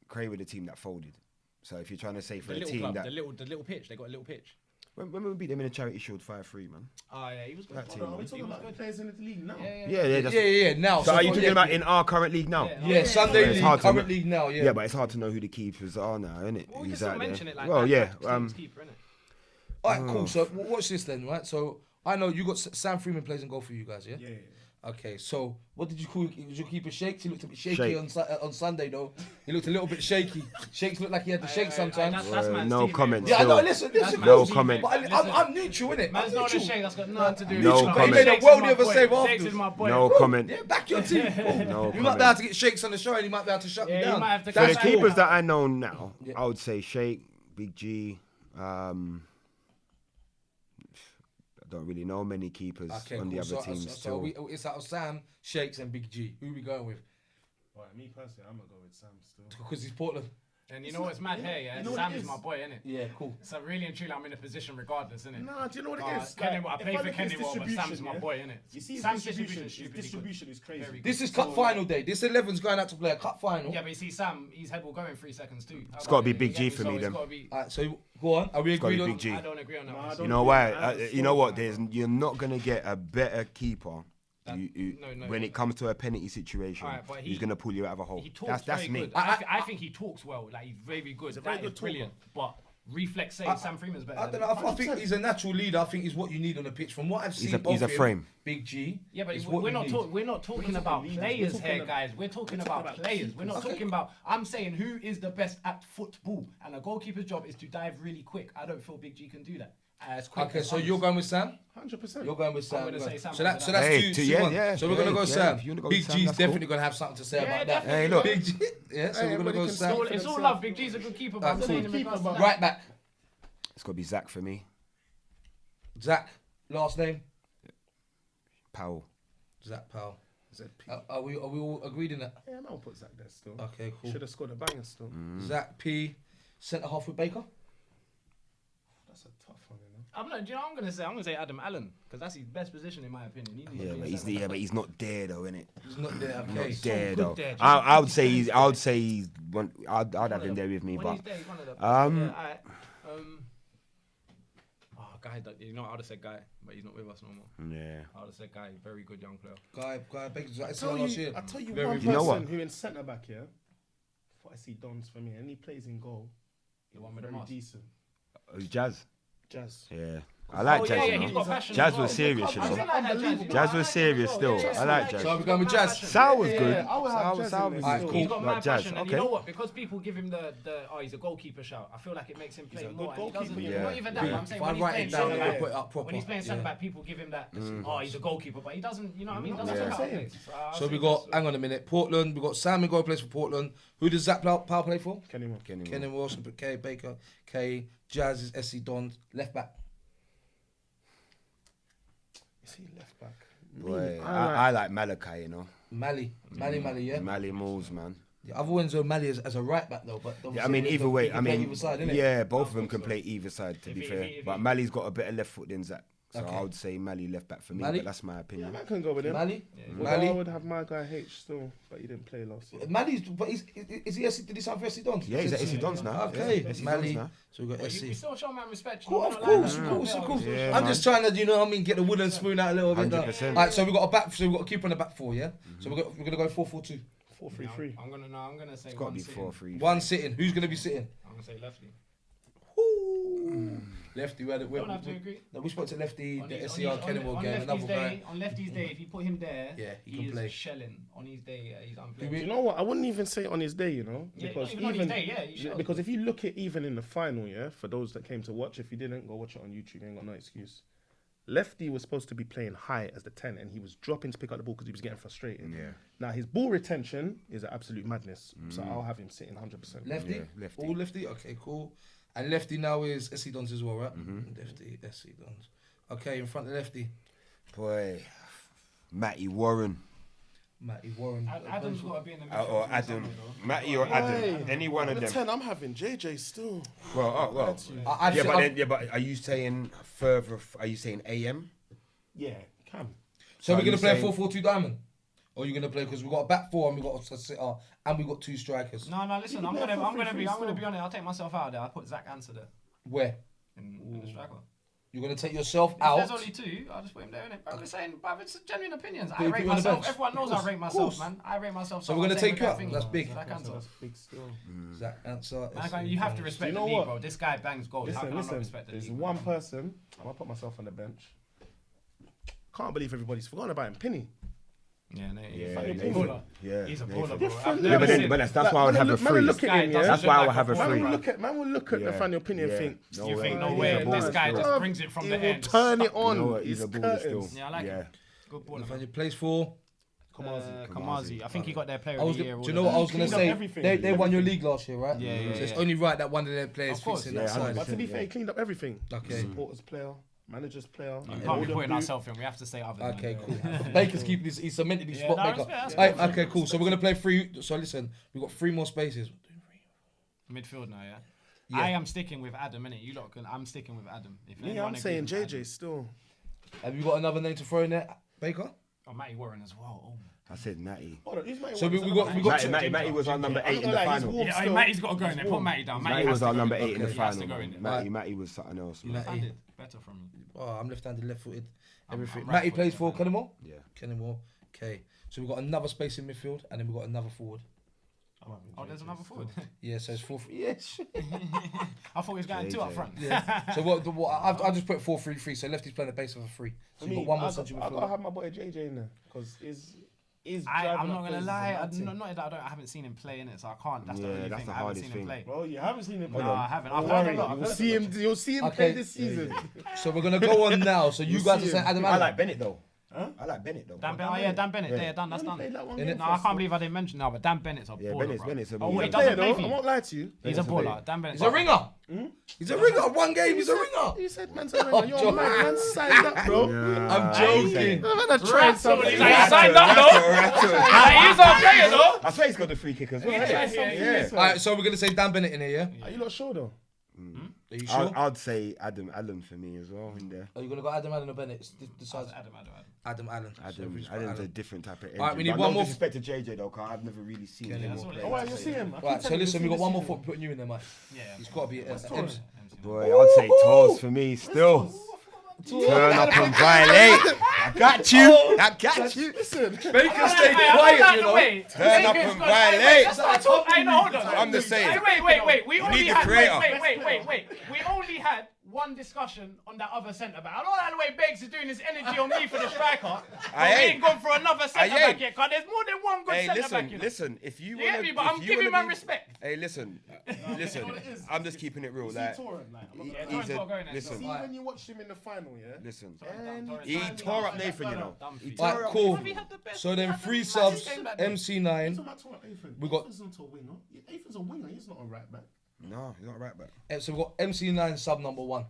Cray with the team that folded. So if you're trying to say for The a little team club, that the little pitch. They got a little pitch. when we beat them in the Charity Shield 5-3, man. Oh yeah, he was good. That team. Are we talking about the players in the league now? Yeah, that's Yeah. Now. So are you talking about in our current league now? Yeah. Sunday It's league, hard to current know. league now, Yeah, but it's hard to know who the keepers are now, isn't it? Well, we can still mention it like well, that. yeah. Team's keeper, innit? Alright, cool. So watch this then, right? So I know you got Sam Freeman plays in goal for you guys, yeah? Yeah. Okay, so what did you call? Did you keep a shake? He looked a bit shaky Shake. on Sunday though. He looked a little bit shaky. Shakes looked like he had to shake sometimes. That's man's no team, comment. bro. Yeah, I know. still. Listen. No cool. comment. But I'm neutral, innit? Man's I'm not a neutral. shake. That's got nothing to do. No with it. comment. He made a Shakes worldie is of a my save boy. Shakes afterwards. is my boy. No Bro, comment. Yeah, back your team. No You might be comment. able to get shakes on the show, and he might be able to shut Yeah, you you down. might have to For the That's cool. keepers that I know now, I would say Shake, Big G. I don't really know many keepers Okay, on the cool. other teams. So still. it's out of Sam, Shakes, and Big G. Who we going with? Right, me personally, I'm gonna go with Sam still. Because he's Portland. And you know what's mad here, yeah? you know what Sam it is is? my boy, innit? Yeah, cool. So really and truly, I'm in a position regardless, innit? Nah, do you know what it is? Kenny, I Like, play if for look at his KENNINGWELL, but Sam's distribution, my yeah? boy, innit? You see his Sam's distribution. is His stupidly good. distribution is crazy. Very good. This is cup final day. This 11's going out to play a cup final. Yeah, but you see, Sam, his head will go in 3 seconds too. It's gotta be Big G for me, it's then. gotta be- Alright, so go on. Are we gotta agreed be on? Big G. I don't agree on that. Nah, I one. don't You know agree. why? I have a You know what? strong- You're not gonna get a better keeper. No. When it comes to a penalty situation, Alright, but he's gonna pull you out of a hole. He talks That's very me. good. I think he talks well. Like he's very good. a very That good is brilliant. talker. But reflex saying Sam Freeman's better. I don't than know. him. I think he's a natural leader. I think he's what you need on the pitch. From what I've seen, He's a of him, frame. Big G. Yeah, but is we're what you not need. we're not talking about players here, guys. We're talking about players. We're not talking about. I'm saying who is the best at football, and a goalkeeper's job is to dive really quick. I don't feel Big G can do that. as quick. Okay, as so others. you're going with Sam? 100%. You're going with Sam. I'm gonna say Sam So after that's Hey, two. yeah, one. yeah, So we're gonna yeah, go yeah. Sam. If you wanna go Big with Sam, G's that's definitely cool. gonna have something to say Yeah, about that. definitely. Hey, look. Big G. Yeah, so we're gonna everybody go can Sam. stall It's all love. Big G's a good keeper, but I'm saying in regards to that. Right back. It's got to be Zach for me. Zach. Last name. Powell. Zach Powell. ZP. Are we all agreed in that? Yeah, I'll put Zach there still. Okay, cool. Should have scored a banger still. Zach P. Centre half with Baker. That's a tough one, you know. I'm not. Do you know what I'm gonna say? I'm gonna say Adam Allen because that's his best position in my opinion. He needs to be centre. But he's not there though, innit? He's not there. Not Okay. there though. there, I would say he's one. I'd have him there with me, When but he's there, he's one of the best. um, Yeah, alright. Guy. You know, I would have said Guy, but he's not with us no more. yeah. I would have said Guy, very good young player. Guy Baker's I like tell last year. you Very one good. You know person what? who in centre back here, what I see Dons for me, and he plays in goal. The one with the Very mask. decent. Jazz. Jazz. Yeah. I like Oh, Jazz. yeah, you yeah, know. he's got passion. Jazz as was well. serious, you I know. still like that Jazz. Jazz was serious still. I like Jazz. So are we going with Jazz? Sal was good. Yeah, I would have Jazz Sal in was there. Alright, good. cool. He's got Like mad Jazz. passion, and you know what? Because people give him the he's a goalkeeper shout. I feel like it makes him play He's a more. good And he doesn't. goalkeeper, yeah. Not even that. Yeah. But I'm saying If I when he's write playing it down, centre I'm gonna back, put it up proper. when he's playing centre Yeah. back, people give him that. Oh, he's a goalkeeper, but he doesn't. You know what I mean? Doesn't Yeah. look out of place. So we got, hang on a minute, Portland. We got Sam in goal, plays for Portland. Who does Zach Powell play for? Kenny. Kenan Wilson, K Baker, K Jazz is SC Dons, left back. Is he left back? Boy, I like Malachi, you know. Mali, yeah. Mali Moles, man. Yeah, I've always known Mali as a right back though, but Yeah, I mean, either way, I mean, either side, innit? yeah, both of them can play either side, to If be he- fair. if he- But Mali's got a better left foot than Zach. So Okay. I would say Mali left back for me, Mali? but that's my Yeah, opinion. man can go with him. Mali, Although I Mali. would have my guy H still, but he didn't play last year. Mali's, but is he SC? Did he sign for SC Dons? Yeah, he's at SC Dons now. Okay, Yeah, SC Mali. Dons now. So we got You SC. still show man respect. Cool, you of know, course, like, of course, of course. Yeah, I'm man. just trying to, you know what I mean, get the wooden spoon out a little bit. 100%. Alright, so we got a back, so we got a keeper on the back four, yeah. So we're gonna go 4-4-2. 4-3-3. I'm gonna say It's got to one be sitting. 4-3. One sitting. Who's gonna be sitting? I'm gonna say lefty. Ooh. Lefty, we had it. Don't have to agree. No, we spoke to Lefty, On the his- SCR on his- Kenningbell on game, Lefty's another guy. day, on Lefty's day, if you put him there, Yeah, he he can is play. shelling. On his day, he's Do unplayable. you know what? I wouldn't even say on his day, you know, Yeah, because not even on his day, yeah, you should. because if you look at even in the final, yeah, for those that came to watch, if you didn't go watch it on YouTube, you ain't got no excuse. Lefty was supposed to be playing high as the 10, and he was dropping to pick up the ball because he was getting frustrated. Yeah. Now his ball retention is an absolute madness, so I'll have him sitting 100%. Lefty? Yeah, lefty. All lefty? Okay, cool. And Lefty now is SC Dons as well, right? Lefty, SC Dons. Okay, in front of Lefty, Boy, Matty Warren. Matty Warren. Adam's got to be in the midfield. Or Adam. Matty or Adam. Any one of The them. 10, I'm having JJ still. Well. I've Yeah, seen- but I've- then, yeah, but are you saying further? Are you saying AM? Yeah, Cam. So Are we're gonna you play a saying- 4-4-2 diamond? Or are you gonna play, because we've got a back four and we've got a sitter and we've got two strikers. No, listen, You I'm can play gonna be 4-3-3 on it. I'll take myself out of there. I'll put Zach Answer there Where? in the striker. You're gonna take yourself If out. there's only two, I'll just put him there, innit? I'm just saying, but it's genuine opinions. I you rate put him on the myself. bench? Everyone knows Of I rate course. myself, man. I rate myself. So we're I'm gonna saying take you with out. that That's thing. big. So Zach Answer. That's big still. Zach answer. Man, you have to respect You the know league, what? bro. This guy bangs goals. How can I not respect the There's league? one person, I'm gonna put myself on the bench. Can't believe everybody's forgotten about him. Penny. Yeah, no, Yeah, he's a Nathan. baller. Yeah, He's a Nathan. baller, bro. I've Yeah, Yeah, never but then, seen- but that's why I would have a Man, free. look at him, yeah. That's why I would like have a forward, free. bro. Man will look at Yeah, Nathaniel Penny and yeah. think, No You way. think, no He's way, a this baller guy still. just brings it from he the will end. turn it You on. know what? He's He's a baller still. curtains. Yeah, I like Yeah. him. Good baller. Nathaniel plays for. Kamazi. I think he got their player I of was the do year. you know what I was gonna Cleaned up say? everything. They won your league last year, right? Yeah, So it's yeah. only right that one of their players Of course, fits in yeah, that side. 100%. But to be fair, he cleaned up everything. Okay. Supporters player, managers player. You can't be putting ourselves in. We have to say others. Okay, man. cool. Baker's keeping his, he's cemented his Yeah, spot, no, Baker. respect, Hey, okay, cool. So we're gonna play three. So listen, we've got three more spaces. Midfield now, yeah. Yeah. I am sticking with Adam, innit? You lot can. I'm sticking with Adam. If Yeah, anyone I'm agrees saying with JJ Adam. still. Have you got another name to throw in there, Baker? Oh, Matty Warren as well. Oh. I said Matty. Hold on, who's my So one? we got Matty was our number 8 in the gonna lie, he's final. warm. Yeah, still. Matty's got to go in there. Put Matty down. Matty has was to our go number in 8 in the He has to final. go in there. Matty was something else, man. Matty. Left-handed. Better from me. Oh, I'm left-handed, left-footed, everything. I'm Matty right-footed, plays for yeah. Kenningbell. Yeah. Kenningbell. Okay. So we've got another space in midfield, and then we've got another forward. Oh, there's another forward. Yeah, so it's 4. Yes. I thought he was going two up JJ. front. Yeah. So what I just put 4-3-3. So lefty's playing the base of a 3. So I you've mean, got one more I central gotta midfielder. have my boy JJ in there because his is I'm driving not up gonna places lie. and that Not that I haven't seen him play in it, so I can't. That's the Yeah, only that's thing. the I haven't hardest seen thing. him play. Bro, you haven't seen him play. No, I haven't. I've Don't heard worry, a lot. you'll see him play this season. So we're gonna go on now. So you You'll guys see are saying him. Adam I Allen. like Bennett though. Huh? I like Bennett though. Dan Bennett. Dan Bennett. Yeah. Yeah, that's He only done. played like one Innit? game No, for I us, can't bro. believe I didn't mention. No, but Dan Bennett's a Yeah, baller, Bennett's bro. a Oh wait, he baller. doesn't Player, play though, for I you. won't lie to you. He's a Bennett's a baller. Dan Bennett's He's a ringer. Hmm? He's a ringer. One game. He's a ringer. You said man's a ringer. You're mad. Man signed up, bro. I'm joking. Man, I tried something. He's like, he signed up though. He's our player though. I swear he's got the free kick as well. Yeah. All right, so we're gonna say Dan Bennett in here, yeah? Are you not sure though? Are you sure? I'd say Adam Allen for me as well in there. Are you gonna go Adam Allen or Bennett? Decides Adam. Allen. Adam's a different type of engine. Alright, we need But one no more. disrespect to JJ though, cause I've never really seen him that's play. all Oh, wait, you see him. Right, so listen, we got one more foot putting you in there, mate. Yeah. He's got to be MC. Boy, I'd say Tors for me still. Turn up and violate. I got you. I got you. Listen. Baker stayed quiet, you know. Turn up and violate. Hey, no, hold on. I'm the same. Wait. We only need the had. creator. Wait. We only had one discussion on that other centre back. I don't like the way Beggs is doing his energy on me for the striker. But we ain't gone for another centre back yet, because there's more than one good Hey, centre back. listen. If you You get wanna, me? But I'm giving man respect. Hey, listen. I'm just keeping it real. Like, he's a listen. See when you watched him in the final, yeah? Listen. Torres. He tore up Nathan, you know. He All tore right, up cool. Nathan. So then 3 subs, MC9. We got- Nathan's not a winger. Nathan's a winger. He's not a right back. No, he's not right back. So we got MC9 sub number 1.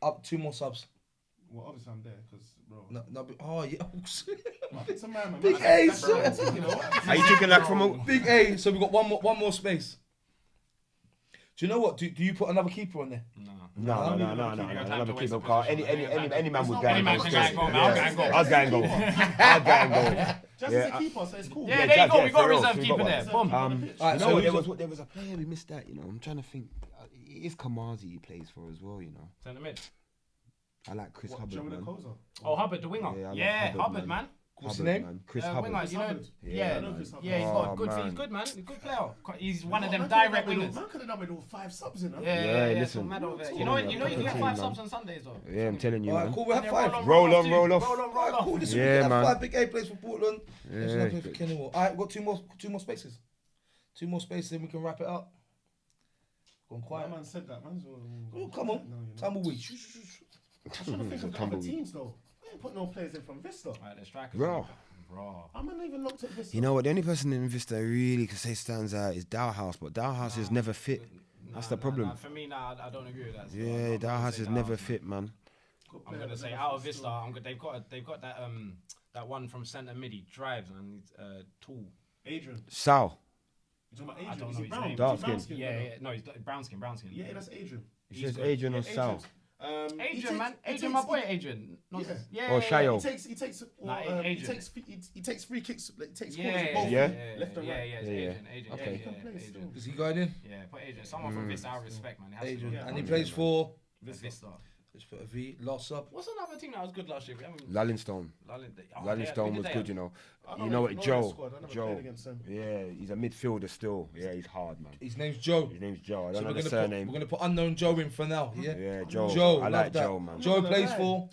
Up 2 more subs. Well, obviously I'm there because, bro. Oh yeah. It's a man. Big A, sir. Are you taking that from a... Big A. So we got one more space. Do you know what? Do you put another keeper on there? No. Another keeper car. Any man would go. Any man can go and go, man. I'll go and go. Just as a keeper, so it's cool. Yeah, there you go. We got for a real, reserve we keeper got there. one. Boom. Alright, You so know who's what? There was a player we missed that. You know, I'm trying to think. It is KUMAZI he plays for as well. You know, Centre mid. I like Chris Hubbard, Jonah man. Koza. Oh, Hubbard, the winger. Yeah, I like Yeah, Hubbard, Hubbard, man. man. What's his Hubbard, name? man. Chris Winger, Hubbard. you know. Hubbard. Yeah, I know Chris Hubbard. yeah, he's got Oh, good. man. He's good, man. He's a good player. He's one of them Man direct could have wingers. Man could have done with all 5 subs, you know? Yeah, listen. so mad over there. Yeah, You know, yeah, you can proper get team, 5 man. subs on Sundays though. Yeah, I'm telling you, Alright, man. cool. We have Yeah, 5. Roll on. Roll on. Alright, cool. This Yeah, week we have man. 5 Big A plays for Portland. There's Yeah. nothing for Kenningwell. Alright, we've got two more spaces. 2 more spaces, then we can wrap it up. Gone quiet. That man said that, man. Oh, come on. No, you know. Tumbleweed. I'm trying to think of the other teams, though. We ain't put no players in from Vista. Alright, the strikers. Bro. I'm not even looked at Vista. You know what? The only person in Vista really could say stands out is Dowhouse, but Dowhouse is never fit. That's the problem. For me, I don't agree with that. So Yeah, I'm gonna Dowhouse say is Dowhouse, never man. fit, man. I'm gonna say out of Vista, they've got that one from centre mid. He drives and he's tall. Adrian. Sal. You talking about I Adrian? don't Is know he his brown? name. Is Dark he brown skin. Yeah, no, he's brown skin. Yeah, that's Adrian. He says Adrian or Sal. Adrian, man. Adrian, my boy, Adrian. Yeah. Or Shayo. He takes free kicks. He takes corners Yeah, both. Yeah. Left and right. Yeah, Adrian. Okay. Adrian. Is he going in? Yeah, put Adrian. Someone from Vista, I respect, man. It has to Adrian. be. Yeah, And he 100%, plays for. Vista. Let's put a V. Last sub. What's another team that was good last year? We haven't. Lallinstone. Lallinstone was good, you know. You know what, Joe. Joe. Yeah, he's a midfielder still. Yeah, he's hard, man. His name's Joe. His name's Joe. I So don't know we're the gonna surname. we're gonna put unknown Joe in for now. Yeah. Yeah, Joe. Joe. I love like that. Joe, man. Joe gonna plays lie. for.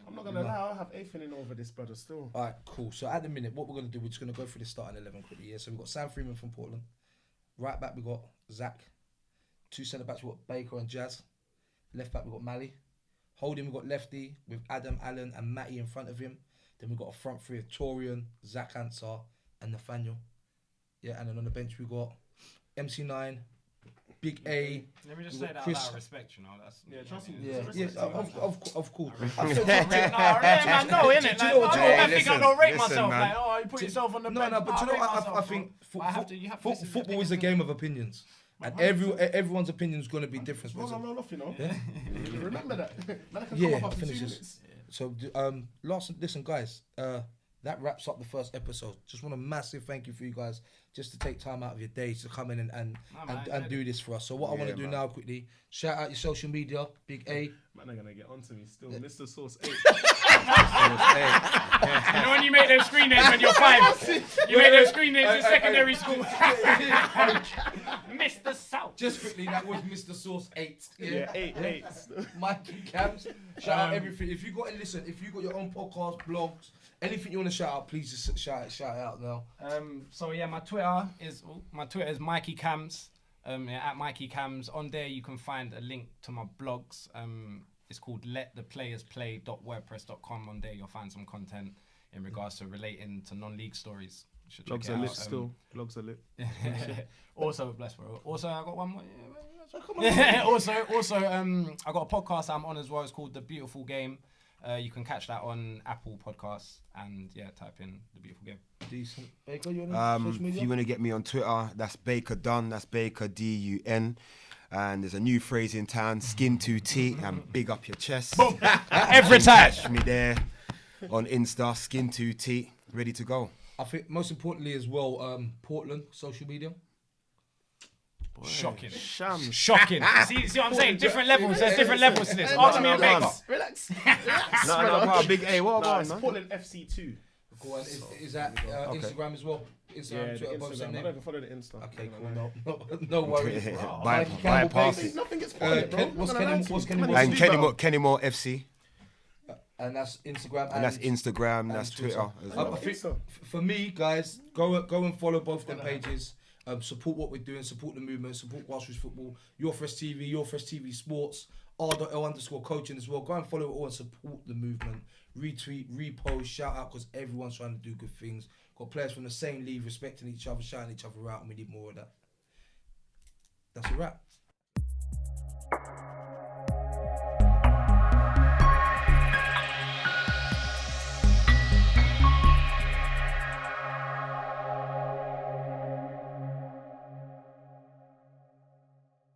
I'm not gonna lie, I'll have Athan in over this brother still. Alright, cool. So at the minute, what we're gonna do, we're just gonna go through the starting 11 quickly. Yeah. So we've got Sam Freeman from Portland. Right back we got Zach. 2 centre backs we got Baker and Jazz. Left back we got Mally. Holding we got Lefty with Adam Allen and Matty in front of him. Then we got a front three of Torian, Zach Ansar, and Nathaniel. Yeah, and then on the bench we got MC9, Big A. Let me just we say got that Chris. out of respect, you know. That's trust me. Of course. man, no, innit? Do you know what? I think I don't rate listen, myself. man. Like, oh, you put yourself on the bench. No, but do you know what? I think football is a game of opinions. And everyone's opinion is going to be different. Roll off, you know. Yeah? Remember that. Man, I can Yeah, come up after 2 finish this. minutes. So, listen, guys, that wraps up the first episode. Just want a massive thank you for you guys just to take time out of your day to come in and do this for us. So what I want to do now quickly, shout out your social media, Big A. Man, they're gonna get onto me still. Mr. Source 8. You know when you make them screen names when you're 5? You make them screen names in secondary school. Mr. South. Just quickly, that was Mr. Source 8. Yeah, eight. Mikey Camps, shout out everything. If you got your own podcast, blogs, anything you want to shout out, please just shout it out now. So yeah, my Twitter is Mikey Cams. At Mikey Cams. On there you can find a link to my blogs. It's called lettheplayersplay.wordpress.com. On there you'll find some content in regards to relating to non-league stories. Blogs are lit still. Blogs are lit. Also, bless bro. Also, I got one more. Also, I got a podcast I'm on as well. It's called The Beautiful Game. You can catch that on Apple Podcasts and type in The Beautiful Game. Decent. Baker, you on social media? If you want to get me on Twitter, that's Baker Dunn. That's Baker DUN. And there's a new phrase in town, skin to teeth, and big up your chest. Boom. Every time. Catch me there on Insta, skin to teeth, ready to go. I think most importantly as well, Portland social media. Boy, Shocking. Shams. Shocking. see what I'm saying? Different levels. There's different levels to this. Ask me a Baker. Relax. No, big A. What No, about it's man? Portland FC2. Go on. Is that Instagram as well? Instagram, Twitter, both same I name. don't even follow the Insta. Okay, cool. No worries. Bypass it. Nothing gets ported, bro. What's Kenny Moore? And Kennymore FC. And that's Instagram. And that's Instagram, that's Twitter as I well. think for me, guys, go and follow both them pages. Support what we're doing, support the movement, support grassroots football, Your Fresh TV, Your Fresh TV Sports, R.L_coaching as well. Go and follow it all and support the movement. Retweet, repost, shout out, because everyone's trying to do good things. Got players from the same league respecting each other, shouting each other out, and we need more of that. That's a wrap.